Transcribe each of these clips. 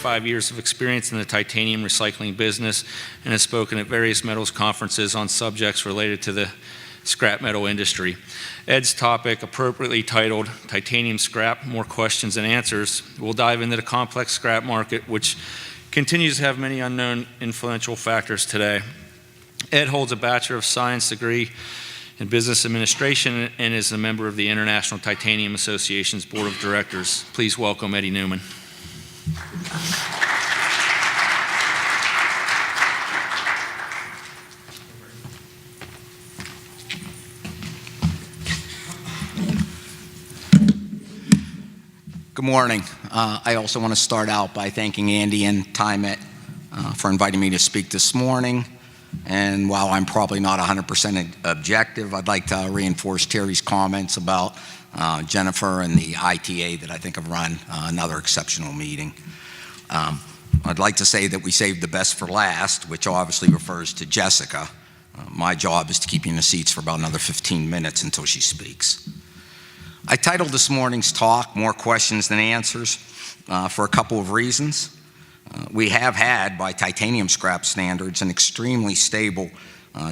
35 years of experience in the titanium recycling business and has spoken at various metals conferences on subjects related to the scrap metal industry. Ed's topic, appropriately titled Titanium Scrap, More Questions Than Answers, will dive into the complex scrap market, which continues to have many unknown influential factors today. Ed holds a Bachelor of Science degree in Business Administration and is a member of the International Titanium Association's Board of Directors. Please welcome Eddie Newman. Good morning. I also want to start out by thanking Andy and TIMET for inviting me to speak this morning. And while I'm probably not 100% objective, I'd like to reinforce Terry's comments about Jennifer and the ITA that I think have run another exceptional meeting. I'd like to say that we saved the best for last, which obviously refers to Jessica. My job is to keep you in the seats for about another 15 minutes until she speaks. I titled this morning's talk, More Questions Than Answers, for a couple of reasons. We have had, by titanium scrap standards, an extremely stable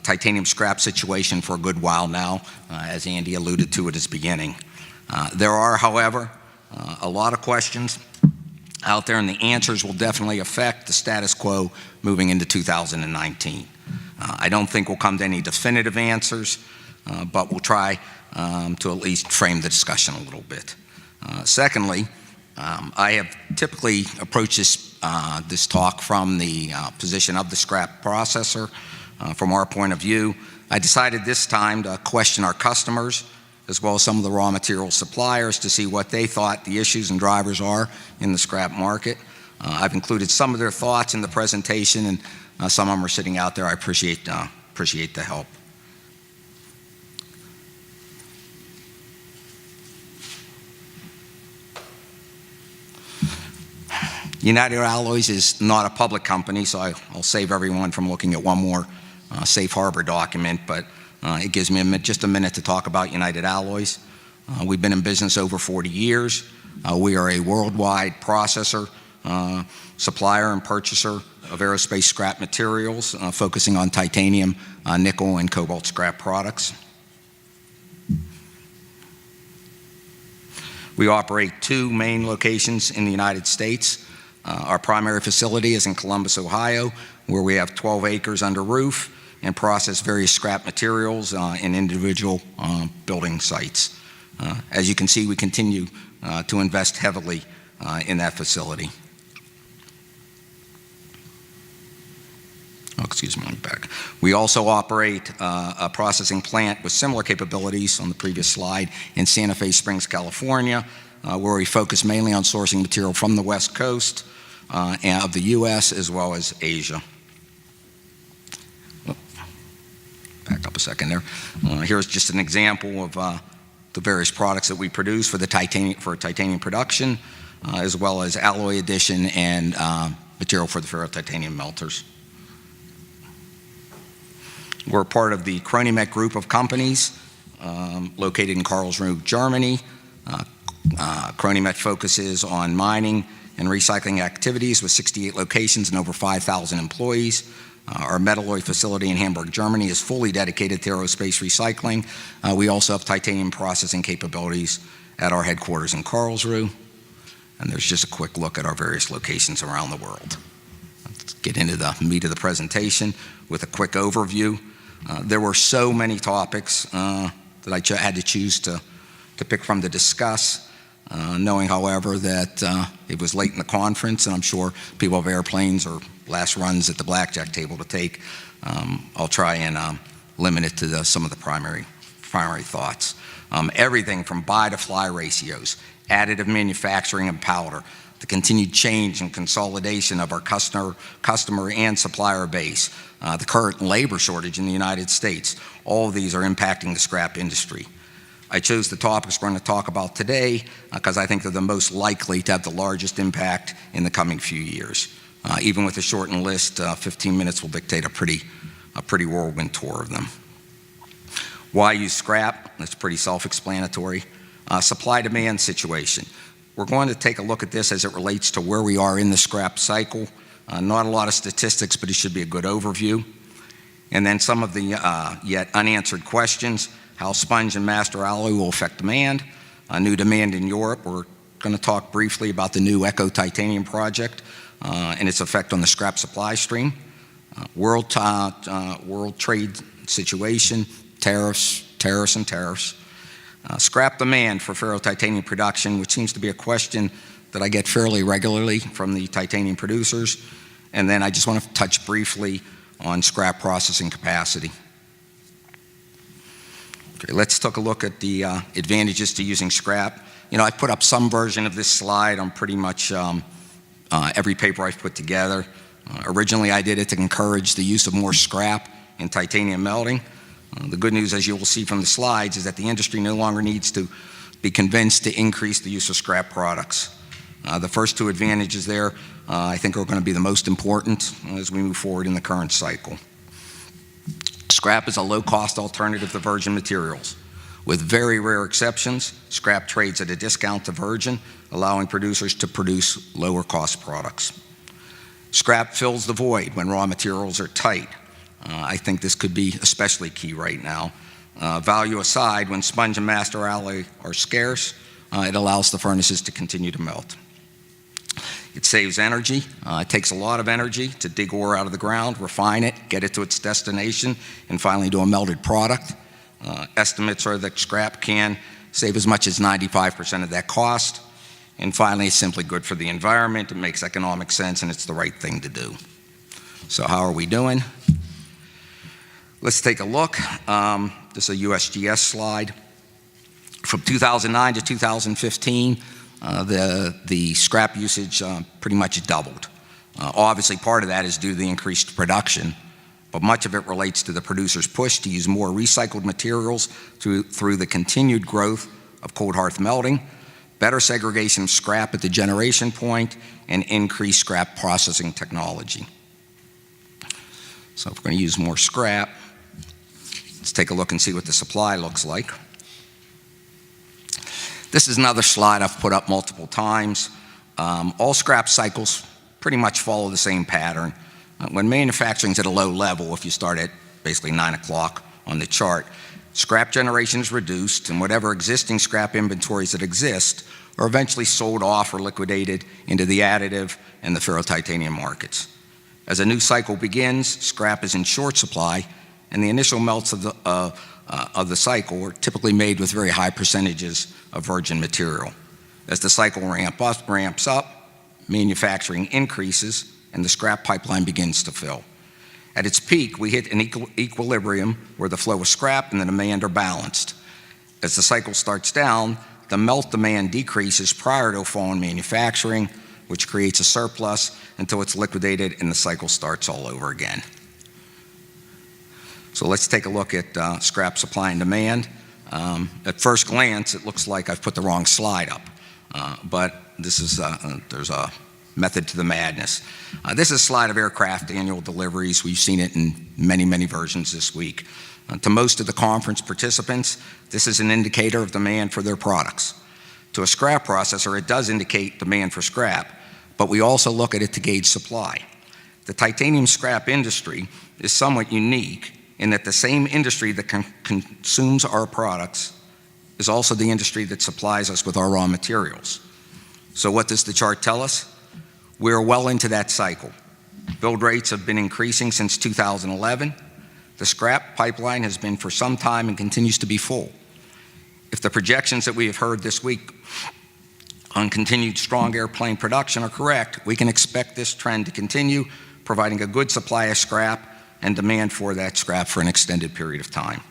titanium scrap situation for a good while now, as Andy alluded to at his beginning. There are, however, a lot of questions out there, and the answers will definitely affect the status quo moving into 2019. I don't think we'll come to any definitive answers, but we'll try to at least frame the discussion a little bit. Secondly, I have typically approached this talk from the position of the scrap processor. From our point of view, I decided this time to question our customers as well as some of the raw material suppliers to see what they thought the issues and drivers are in the scrap market. I've included some of their thoughts in the presentation, and some of them are sitting out there. I appreciate the help. United Alloys is not a public company, so I'll save everyone from looking at one more safe harbor document, but it gives me just a minute to talk about United Alloys. We've been in business over 40 years. We are a worldwide processor, supplier, and purchaser of aerospace scrap materials, focusing on titanium, nickel, and cobalt scrap products. We operate two main locations in the United States. Our primary facility is in Columbus, Ohio, where we have 12 acres under roof and process various scrap materials in individual building sites. As you can see, we continue to invest heavily in that facility. Oh, excuse me, I'm back. We also operate a processing plant with similar capabilities on the previous slide in Santa Fe Springs, California, where we focus mainly on sourcing material from the West Coast of the U.S. as well as Asia. Back up a second there. Here's just an example of the various products that we produce for titanium production, as well as alloy addition and material for the ferrotitanium melters. We're part of the Cronimet group of companies located in Karlsruhe, Germany. Cronimet focuses on mining and recycling activities with 68 locations and over 5,000 employees. Our metalloy facility in Hamburg, Germany is fully dedicated to aerospace recycling. We also have titanium processing capabilities at our headquarters in Karlsruhe. And there's just a quick look at our various locations around the world. Let's get into the meat of the presentation with a quick overview. There were so many topics that I had to choose to pick from to discuss, knowing, however, that it was late in the conference, and I'm sure people have airplanes or last runs at the blackjack table to take. I'll try and limit it to some of the primary thoughts. Everything from buy to fly ratios, additive manufacturing and powder, the continued change and consolidation of our customer and supplier base, the current labor shortage in the United States. All of these are impacting the scrap industry. I chose the topics we're going to talk about today because I think they're the most likely to have the largest impact in the coming few years. Even with a shortened list, 15 minutes will dictate a pretty whirlwind tour of them. Why use scrap? That's pretty self-explanatory. Supply-demand situation. We're going to take a look at this as it relates to where we are in the scrap cycle. Not a lot of statistics, but it should be a good overview. And then some of the yet unanswered questions, how sponge and master alloy will affect demand, new demand in Europe. We're going to talk briefly about the new Eco-Titanium project and its effect on the scrap supply stream, world trade situation, tariffs, scrap demand for ferrotitanium production, which seems to be a question that I get fairly regularly from the titanium producers. And then I just want to touch briefly on scrap processing capacity. Okay, let's take a look at the advantages to using scrap. You know, I put up some version of this slide on pretty much every paper I've put together. Originally, I did it to encourage the use of more scrap in titanium melting. The good news, as you will see from the slides, is that the industry no longer needs to be convinced to increase the use of scrap products. The first two advantages there, I think, are going to be the most important as we move forward in the current cycle. Scrap is a low-cost alternative to virgin materials. With very rare exceptions, scrap trades at a discount to virgin, allowing producers to produce lower-cost products. Scrap fills the void when raw materials are tight. I think this could be especially key right now. Value aside, when sponge and master alloy are scarce, it allows the furnaces to continue to melt. It saves energy. It takes a lot of energy to dig ore out of the ground, refine it, get it to its destination, and finally do a melted product. Estimates are that scrap can save as much as 95% of that cost. And finally, it's simply good for the environment. It makes economic sense, and it's the right thing to do. So how are we doing? Let's take a look. This is a USGS slide. From 2009 to 2015, the scrap usage pretty much doubled. Obviously, part of that is due to the increased production, but much of it relates to the producer's push to use more recycled materials through the continued growth of cold hearth melting, better segregation of scrap at the generation point, and increased scrap processing technology. So if we're going to use more scrap, let's take a look and see what the supply looks like. This is another slide I've put up multiple times. All scrap cycles pretty much follow the same pattern. When manufacturing's at a low level, if you start at basically 9 o'clock on the chart, scrap generation is reduced, and whatever existing scrap inventories that exist are eventually sold off or liquidated into the additive and the ferrotitanium markets. As a new cycle begins, scrap is in short supply, and the initial melts of the cycle are typically made with very high percentages of virgin material. As the cycle ramps up, manufacturing increases, and the scrap pipeline begins to fill. At its peak, we hit an equilibrium where the flow of scrap and the demand are balanced. As the cycle starts down, the melt demand decreases prior to a fall in manufacturing, which creates a surplus until it's liquidated and the cycle starts all over again. So let's take a look at scrap supply and demand. At first glance, it looks like I've put the wrong slide up, but this is there's a method to the madness. This is a slide of aircraft annual deliveries. We've seen it in many, many versions this week. To most of the conference participants, this is an indicator of demand for their products. To a scrap processor, it does indicate demand for scrap, but we also look at it to gauge supply. The titanium scrap industry is somewhat unique in that the same industry that consumes our products is also the industry that supplies us with our raw materials. So what does the chart tell us? We're well into that cycle. Build rates have been increasing since 2011. The scrap pipeline has been for some time and continues to be full. If the projections that we have heard this week on continued strong airplane production are correct, we can expect this trend to continue, providing a good supply of scrap and demand for that scrap for an extended period of time.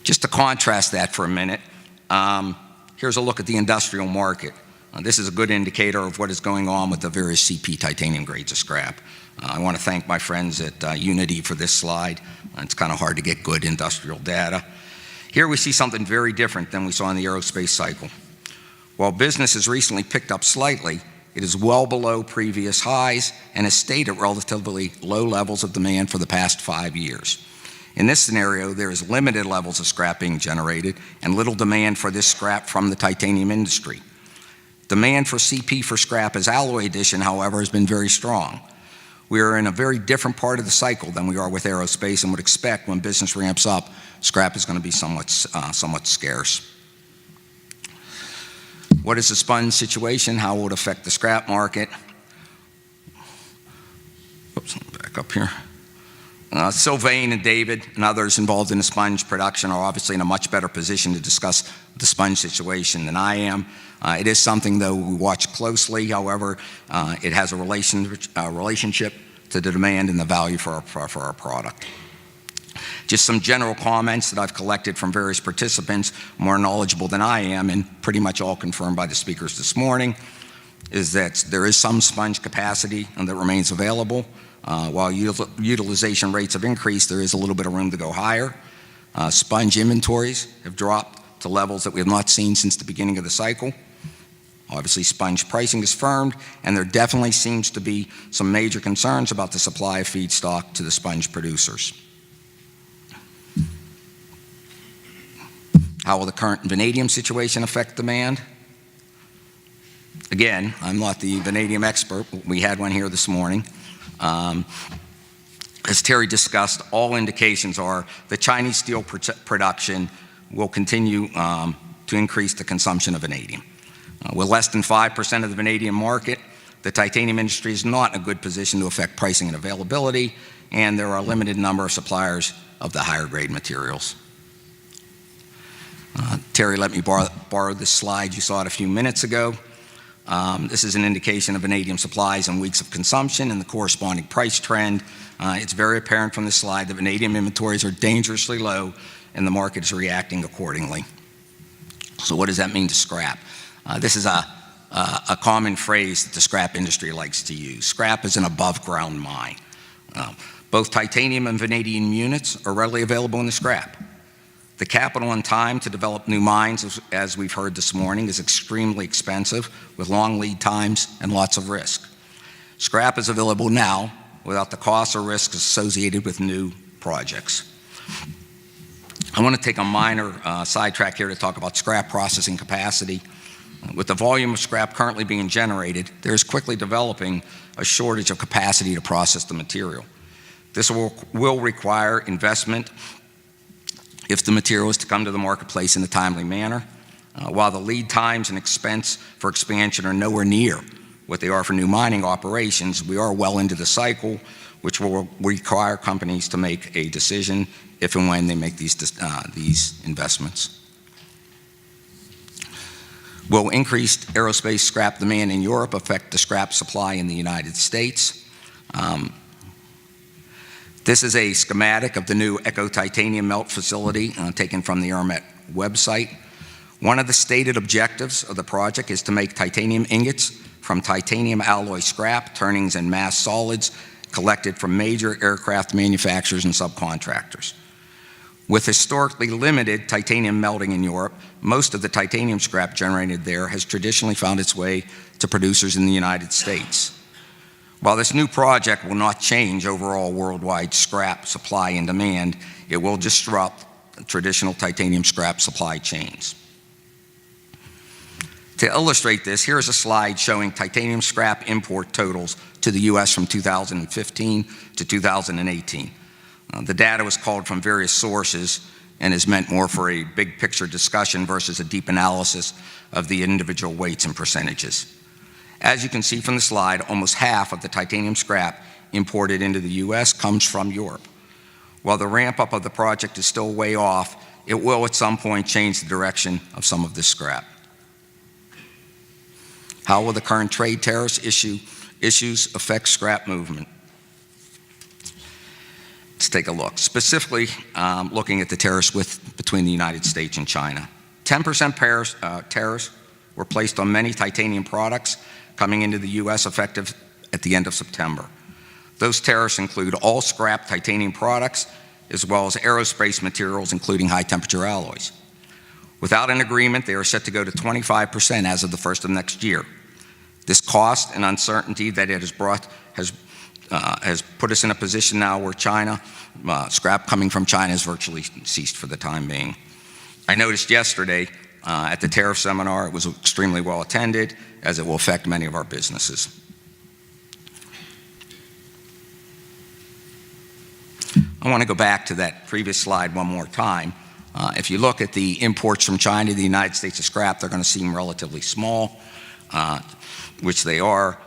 Just to contrast that for a minute, here's a look at the industrial market. This is a good indicator of what is going on with the various CP titanium grades of scrap. I want to thank my friends at Unity for this slide. It's kind of hard to get good industrial data. Here we see something very different than we saw in the aerospace cycle. While business has recently picked up slightly, it is well below previous highs and has stayed at relatively low levels of demand for the past 5 years. In this scenario, there is limited levels of scrap being generated and little demand for this scrap from the titanium industry. Demand for CP for scrap as alloy addition, however, has been very strong. We are in a very different part of the cycle than we are with aerospace and would expect when business ramps up, scrap is going to be somewhat scarce. What is the sponge situation? How will it affect the scrap market? Oops, back up here. Sylvain and David and others involved in the sponge production are obviously in a much better position to discuss the sponge situation than I am. It is something, though, we watch closely. However, it has a relationship to the demand and the value for our product. Just some general comments that I've collected from various participants more knowledgeable than I am, and pretty much all confirmed by the speakers this morning, is that there is some sponge capacity that remains available. While utilization rates have increased, there is a little bit of room to go higher. Sponge inventories have dropped to levels that we have not seen since the beginning of the cycle. Obviously, sponge pricing is firmed, and there definitely seems to be some major concerns about the supply of feedstock to the sponge producers. How will the current vanadium situation affect demand? Again, I'm not the vanadium expert. We had one here this morning. As Terry discussed, all indications are the Chinese steel production will continue to increase the consumption of vanadium. With less than 5% of the vanadium market, the titanium industry is not in a good position to affect pricing and availability, and there are a limited number of suppliers of the higher grade materials. Terry let me borrow this slide. You saw it a few minutes ago. This is an indication of vanadium supplies and weeks of consumption and the corresponding price trend. It's very apparent from this slide that vanadium inventories are dangerously low and the market is reacting accordingly. So what does that mean to scrap? This is a common phrase that the scrap industry likes to use. Scrap is an above ground mine. Both titanium and vanadium units are readily available in the scrap. The capital and time to develop new mines, as we've heard this morning, is extremely expensive with long lead times and lots of risk. Scrap is available now without the costs or risks associated with new projects. I want to take a minor sidetrack here to talk about scrap processing capacity. With the volume of scrap currently being generated, there is quickly developing a shortage of capacity to process the material. This will require investment if the material is to come to the marketplace in a timely manner. While the lead times and expense for expansion are nowhere near what they are for new mining operations, we are well into the cycle, which will require companies to make a decision if and when they make these investments. Will increased aerospace scrap demand in Europe affect the scrap supply in the United States? This is a schematic of the new Eco Titanium melt facility taken from the Aermet website. One of the stated objectives of the project is to make titanium ingots from titanium alloy scrap, turnings, and mass solids collected from major aircraft manufacturers and subcontractors. With historically limited titanium melting in Europe, most of the titanium scrap generated there has traditionally found its way to producers in the United States. While this new project will not change overall worldwide scrap supply and demand, it will disrupt traditional titanium scrap supply chains. To illustrate this, here is a slide showing titanium scrap import totals to the U.S. from 2015 to 2018. The data was called from various sources and is meant more for a big picture discussion versus a deep analysis of the individual weights and percentages. As you can see from the slide, almost half of the titanium scrap imported into the U.S. comes from Europe. While the ramp up of the project is still way off, it will at some point change the direction of some of this scrap. How will the current trade tariffs issues affect scrap movement? Let's take a look. Specifically, looking at the tariffs between the United States and China. 10% tariffs were placed on many titanium products coming into the U.S. effective at the end of September. Those tariffs include all scrap titanium products, as well as aerospace materials, including high-temperature alloys. Without an agreement, they are set to go to 25% as of the first of next year. This cost and uncertainty that it has brought has put us in a position now where scrap coming from China has virtually ceased for the time being. I noticed yesterday at the tariff seminar, it was extremely well attended, as it will affect many of our businesses. I want to go back to that previous slide one more time. If you look at the imports from China to the United States of scrap, they're going to seem relatively small, which they are.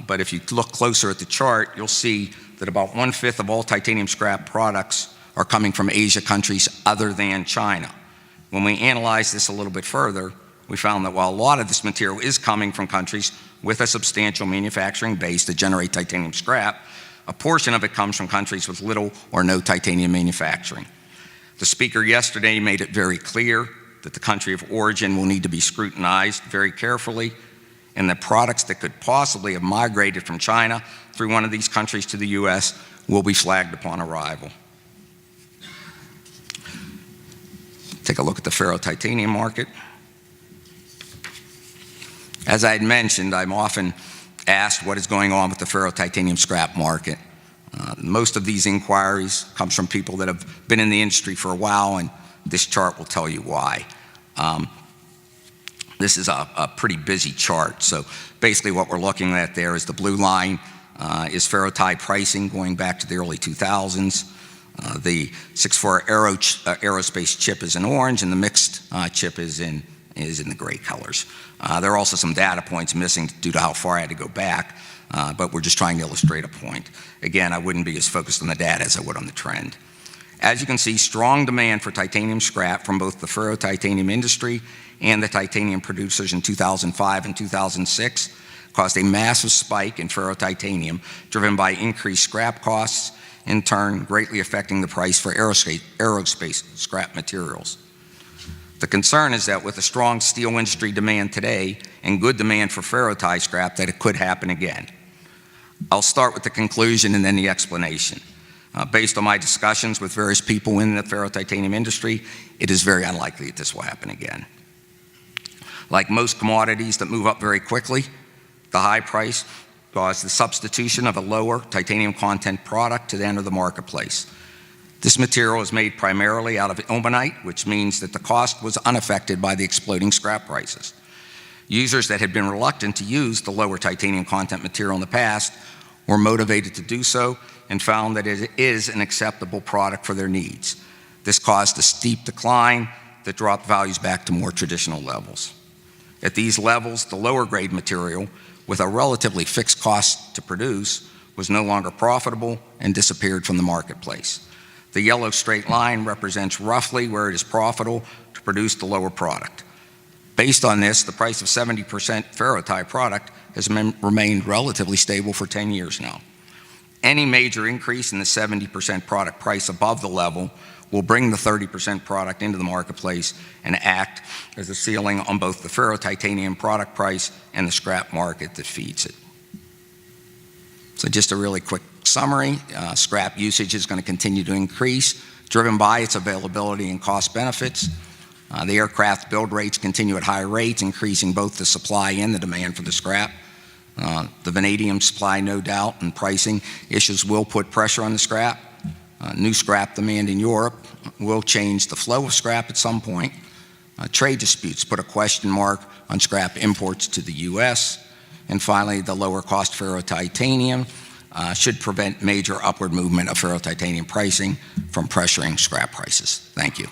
But if you look closer at the chart, you'll see that about 1/5 of all titanium scrap products are coming from Asia countries other than China. When we analyze this a little bit further, we found that while a lot of this material is coming from countries with a substantial manufacturing base to generate titanium scrap, a portion of it comes from countries with little or no titanium manufacturing. The speaker yesterday made it very clear that the country of origin will need to be scrutinized very carefully, and that products that could possibly have migrated from China through one of these countries to the U.S. will be flagged upon arrival. Take a look at the ferrotitanium market. As I had mentioned, I'm often asked what is going on with the ferrotitanium scrap market. Most of these inquiries comes from people that have been in the industry for a while, and this chart will tell you why. This is a pretty busy chart. So basically what we're looking at there is the blue line is ferrotite pricing going back to the early 2000s. The 6.4 Aerospace chip is in orange, and the mixed chip is in the gray colors. There are also some data points missing due to how far I had to go back, but we're just trying to illustrate a point. Again, I wouldn't be as focused on the data as I would on the trend. As you can see, strong demand for titanium scrap from both the ferrotitanium industry and the titanium producers in 2005 and 2006 caused a massive spike in ferrotitanium driven by increased scrap costs, in turn greatly affecting the price for aerospace scrap materials. The concern is that with a strong steel industry demand today and good demand for ferrotite scrap, that it could happen again. I'll start with the conclusion and then the explanation. Based on my discussions with various people in the ferrotitanium industry, it is very unlikely that this will happen again. Like most commodities that move up very quickly, the high price caused the substitution of a lower titanium content product to the enter the marketplace. This material is made primarily out of ilmenite, which means that the cost was unaffected by the exploding scrap prices. Users that had been reluctant to use the lower titanium content material in the past were motivated to do so and found that it is an acceptable product for their needs. This caused a steep decline that dropped values back to more traditional levels. At these levels, the lower grade material, with a relatively fixed cost to produce, was no longer profitable and disappeared from the marketplace. The yellow straight line represents roughly where it is profitable to produce the lower product. Based on this, the price of 70% ferrotite product has remained relatively stable for 10 years now. Any major increase in the 70% product price above the level will bring the 30% product into the marketplace and act as a ceiling on both the ferrotitanium product price and the scrap market that feeds it. So just a really quick summary, scrap usage is going to continue to increase, driven by its availability and cost benefits. The aircraft build rates continue at high rates, increasing both the supply and the demand for the scrap. The vanadium supply, no doubt, and pricing issues will put pressure on the scrap. New scrap demand in Europe will change the flow of scrap at some point. Trade disputes put a question mark on scrap imports to the U.S. And finally, the lower cost ferrotitanium should prevent major upward movement of ferrotitanium pricing from pressuring scrap prices. Thank you.